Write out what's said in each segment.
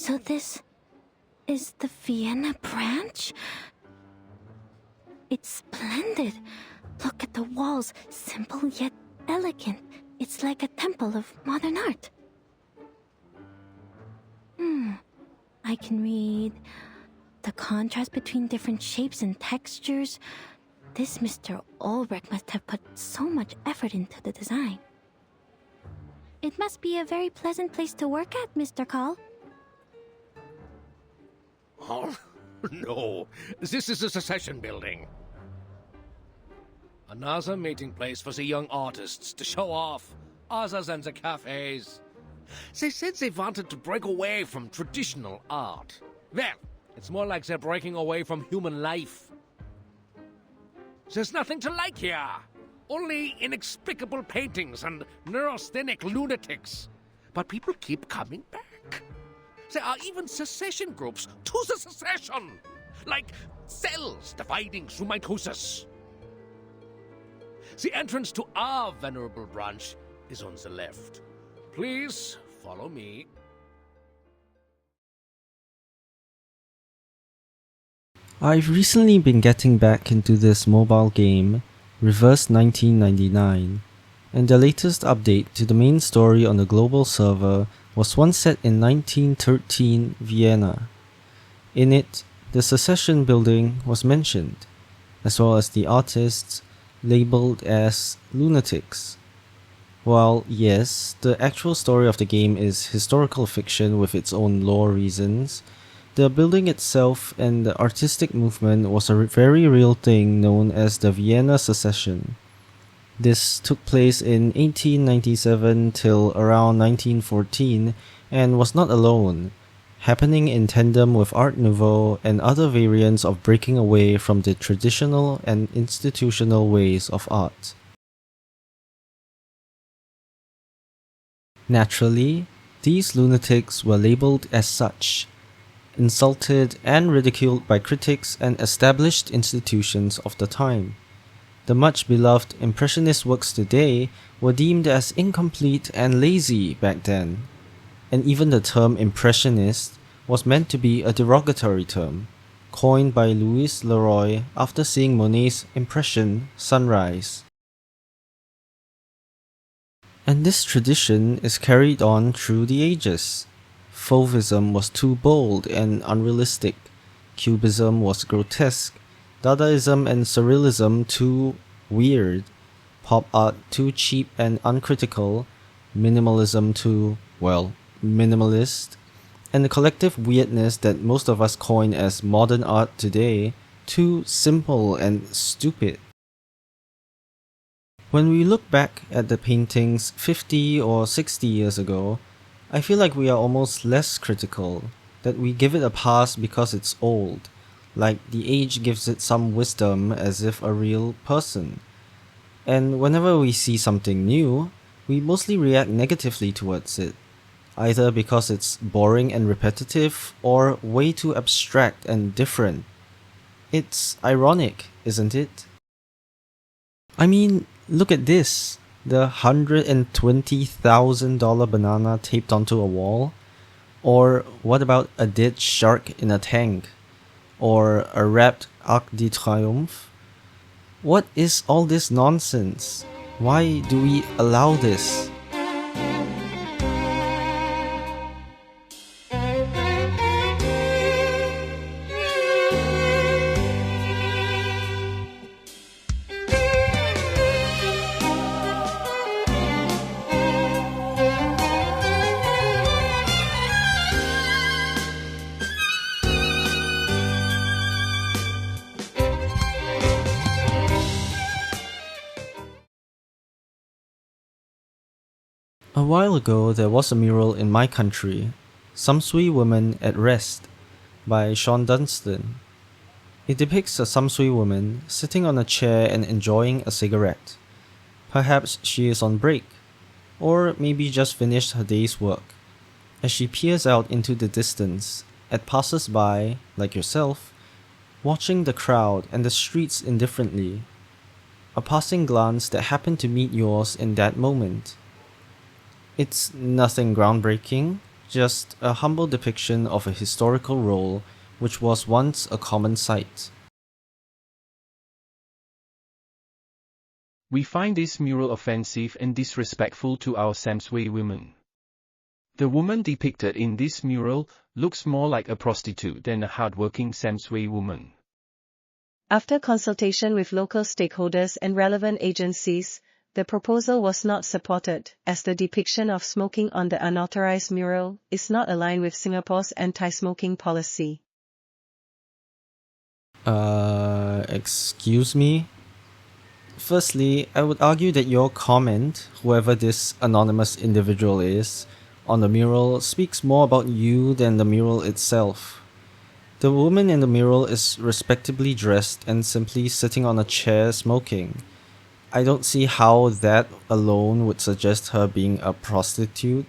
So this is the Vienna branch? It's splendid. Look at the walls, simple yet elegant. It's like a temple of modern art. I can read the contrast between different shapes and textures. This Mr. Ulrich must have put so much effort into the design. It must be a very pleasant place to work at, Mr. Call. Oh, no. This is a secession building. Another meeting place for the young artists to show off, other than the cafes. They said they wanted to break away from traditional art. Well, it's more like they're breaking away from human life. There's nothing to like here. Only inexplicable paintings and neurasthenic lunatics. But people keep coming back. There are even secession groups to the secession. Like cells dividing through mitosis. The entrance to our venerable branch is on the left. Please follow me. I've recently been getting back into this mobile game, Reverse 1999, and the latest update to the main story on the global server was one set in 1913 Vienna. In it, the secession building was mentioned, as well as the artists labeled as lunatics. While yes, the actual story of the game is historical fiction with its own lore reasons, the building itself and the artistic movement was a very real thing known as the Vienna Secession. This took place in 1897 till around 1914 and was not alone, happening in tandem with Art Nouveau and other variants of breaking away from the traditional and institutional ways of art. Naturally, these lunatics were labeled as such, insulted and ridiculed by critics and established institutions of the time. The much beloved Impressionist works today were deemed as incomplete and lazy back then, and even the term Impressionist was meant to be a derogatory term, coined by Louis Leroy after seeing Monet's Impression Sunrise. And this tradition is carried on through the ages. Fauvism was too bold and unrealistic, Cubism was grotesque, Dadaism and Surrealism too weird, pop art too cheap and uncritical, minimalism too, well, minimalist, and the collective weirdness that most of us coin as modern art today too simple and stupid. When we look back at the paintings 50 or 60 years ago, I feel like we are almost less critical, that we give it a pass because it's old, like the age gives it some wisdom as if a real person. And whenever we see something new, we mostly react negatively towards it, either because it's boring and repetitive or way too abstract and different. It's ironic, isn't it? I mean, look at this, the $120,000 banana taped onto a wall. Or what about a dead shark in a tank? Or a wrapped Arc de Triomphe? What is all this nonsense? Why do we allow this? A while ago there was a mural in my country, Samsui Women at Rest, by Sean Dunstan. It depicts a Samsui woman sitting on a chair and enjoying a cigarette. Perhaps she is on break, or maybe just finished her day's work, as she peers out into the distance at passers-by, like yourself, watching the crowd and the streets indifferently. A passing glance that happened to meet yours in that moment. It's nothing groundbreaking, just a humble depiction of a historical role which was once a common sight. We find this mural offensive and disrespectful to our Samsui women. The woman depicted in this mural looks more like a prostitute than a hardworking Samsui woman. After consultation with local stakeholders and relevant agencies, the proposal was not supported, as the depiction of smoking on the unauthorized mural is not aligned with Singapore's anti-smoking policy. Excuse me? Firstly, I would argue that your comment, whoever this anonymous individual is, on the mural speaks more about you than the mural itself. The woman in the mural is respectably dressed and simply sitting on a chair smoking. I don't see how that alone would suggest her being a prostitute.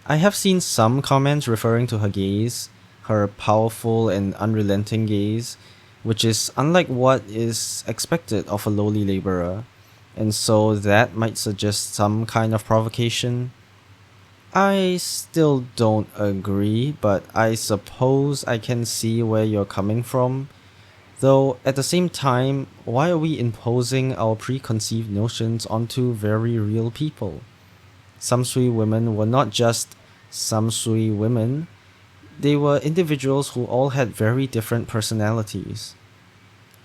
I have seen some comments referring to her gaze, her powerful and unrelenting gaze, which is unlike what is expected of a lowly laborer, and so that might suggest some kind of provocation. I still don't agree, but I suppose I can see where you're coming from. Though, at the same time, why are we imposing our preconceived notions onto very real people? Samsui women were not just Samsui women, they were individuals who all had very different personalities.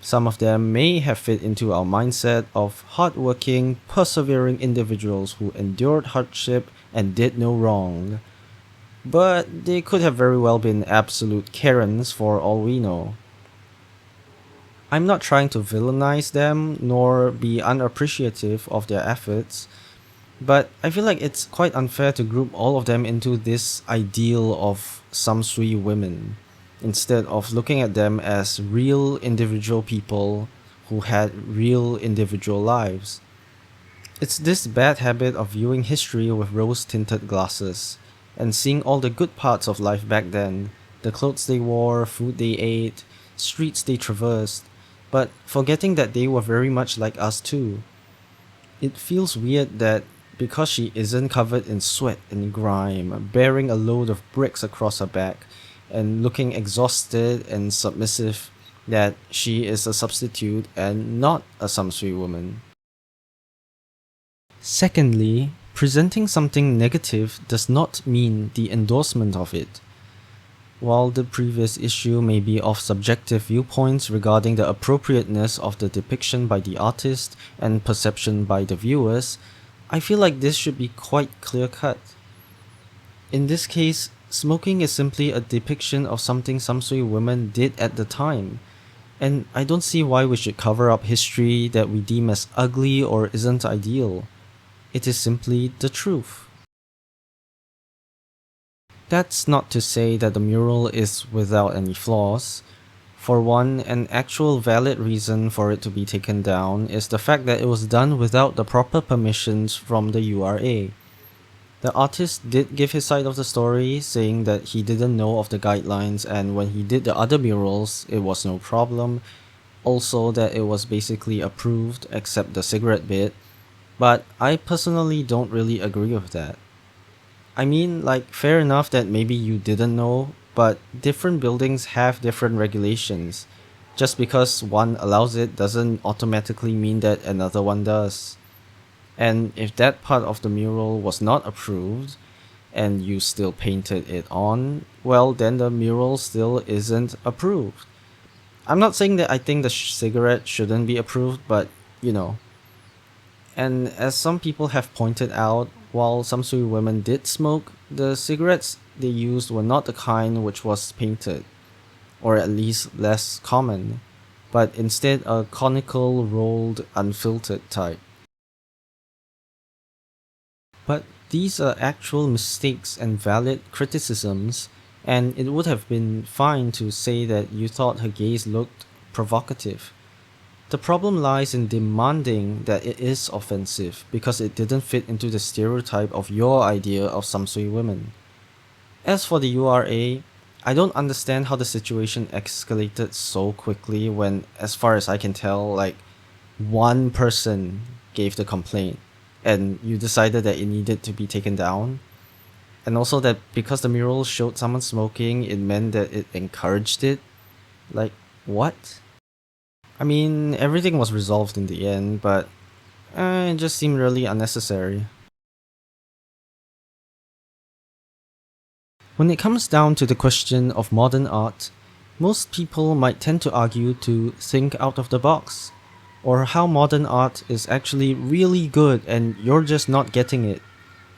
Some of them may have fit into our mindset of hardworking, persevering individuals who endured hardship and did no wrong. But they could have very well been absolute Karens for all we know. I'm not trying to villainize them nor be unappreciative of their efforts, but I feel like it's quite unfair to group all of them into this ideal of Samsui women, instead of looking at them as real individual people who had real individual lives. It's this bad habit of viewing history with rose-tinted glasses, and seeing all the good parts of life back then, the clothes they wore, food they ate, streets they traversed, but forgetting that they were very much like us too. It feels weird that because she isn't covered in sweat and grime, bearing a load of bricks across her back, and looking exhausted and submissive, that she is a substitute and not a Samsui woman. Secondly, presenting something negative does not mean the endorsement of it. While the previous issue may be of subjective viewpoints regarding the appropriateness of the depiction by the artist and perception by the viewers, I feel like this should be quite clear-cut. In this case, smoking is simply a depiction of something Samsui women did at the time, and I don't see why we should cover up history that we deem as ugly or isn't ideal. It is simply the truth. That's not to say that the mural is without any flaws. For one, an actual valid reason for it to be taken down is the fact that it was done without the proper permissions from the URA. The artist did give his side of the story, saying that he didn't know of the guidelines and when he did the other murals, it was no problem. Also that it was basically approved except the cigarette bit, but I personally don't really agree with that. I mean, like, fair enough that maybe you didn't know, but different buildings have different regulations. Just because one allows it doesn't automatically mean that another one does. And if that part of the mural was not approved, and you still painted it on, well then the mural still isn't approved. I'm not saying that I think the cigarette shouldn't be approved, but you know. And as some people have pointed out, while Samsui women did smoke, the cigarettes they used were not the kind which was painted, or at least less common, but instead a conical, rolled, unfiltered type. But these are actual mistakes and valid criticisms, and it would have been fine to say that you thought her gaze looked provocative. The problem lies in demanding that it is offensive because it didn't fit into the stereotype of your idea of Samsui women. As for the URA, I don't understand how the situation escalated so quickly when, as far as I can tell, like, one person gave the complaint and you decided that it needed to be taken down. And also that because the mural showed someone smoking, it meant that it encouraged it. Like, what? I mean, everything was resolved in the end, but it just seemed really unnecessary. When it comes down to the question of modern art, most people might tend to argue to think out of the box, or how modern art is actually really good and you're just not getting it,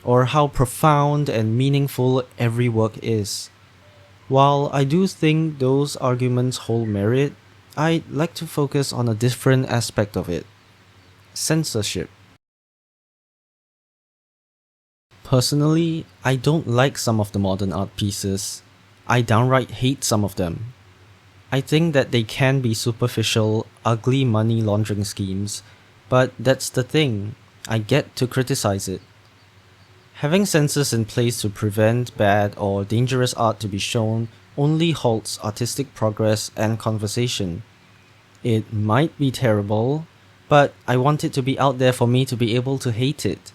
or how profound and meaningful every work is. While I do think those arguments hold merit, I'd like to focus on a different aspect of it: censorship. Personally, I don't like some of the modern art pieces. I downright hate some of them. I think that they can be superficial, ugly money laundering schemes, but that's the thing, I get to criticize it. Having censors in place to prevent bad or dangerous art to be shown only halts artistic progress and conversation. It might be terrible, but I want it to be out there for me to be able to hate it.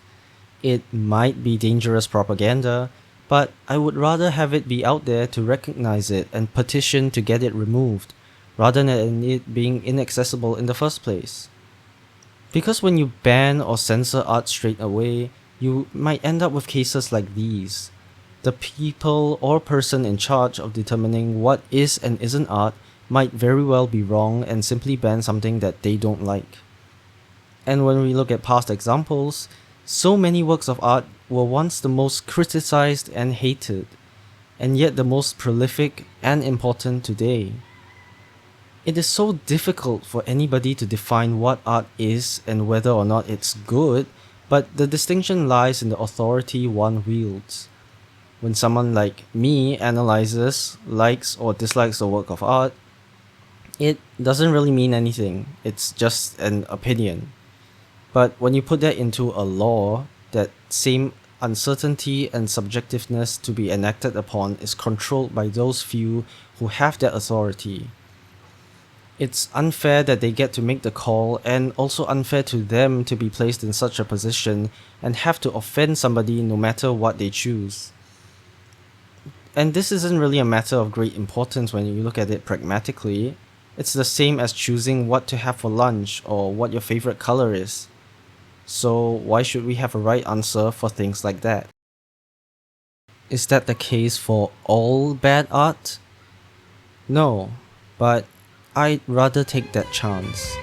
It might be dangerous propaganda, but I would rather have it be out there to recognize it and petition to get it removed, rather than it being inaccessible in the first place. Because when you ban or censor art straight away, you might end up with cases like these. The people or person in charge of determining what is and isn't art might very well be wrong and simply ban something that they don't like. And when we look at past examples, so many works of art were once the most criticized and hated, and yet the most prolific and important today. It is so difficult for anybody to define what art is and whether or not it's good, but the distinction lies in the authority one wields. When someone like me analyzes, likes, or dislikes a work of art, it doesn't really mean anything, it's just an opinion. But when you put that into a law, that same uncertainty and subjectiveness to be enacted upon is controlled by those few who have that authority. It's unfair that they get to make the call, and also unfair to them to be placed in such a position and have to offend somebody no matter what they choose. And this isn't really a matter of great importance when you look at it pragmatically. It's the same as choosing what to have for lunch or what your favorite color is. So why should we have a right answer for things like that? Is that the case for all bad art? No, but I'd rather take that chance.